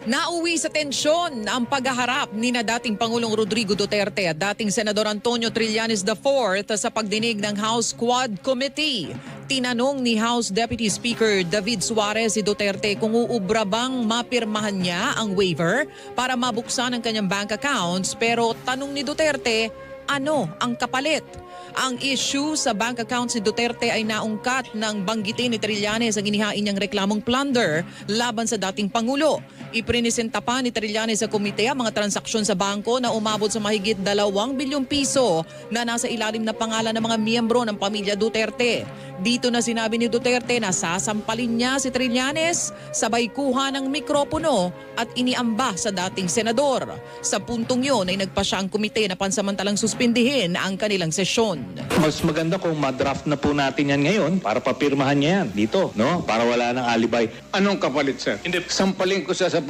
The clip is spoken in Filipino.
Nauwi sa tensyon ang paghaharap ni na dating Pangulong Rodrigo Duterte at dating Senador Antonio Trillanes IV sa pagdinig ng House Quad Committee. Tinanong ni House Deputy Speaker David Suarez si Duterte kung uubra bang mapirmahan niya ang waiver para mabuksan ang kanyang bank accounts, pero tanong ni Duterte, ano ang kapalit? Ang issue sa bank accounts ni Duterte ay naungkat ng banggitin ni Trillanes ang inihain niyang reklamong plunder laban sa dating Pangulo. Iprinisenta pa ni Trillanes sa komite ang mga transaksyon sa bangko na umabot sa mahigit 2 bilyong piso na nasa ilalim na pangalan ng mga miyembro ng pamilya Duterte. Dito na sinabi ni Duterte na sasampalin niya si Trillanes, sabay kuha ng mikropono at iniamba sa dating senador. Sa puntong yun ay nagpa siya ang komite na pansamantalang suspindihin ang kanilang sesyon. Mas maganda kung madraft na po natin yan ngayon para papirmahan niya yan dito, no? Para wala nang alibay. Anong kapalit, sir? Sampalin ko siya sa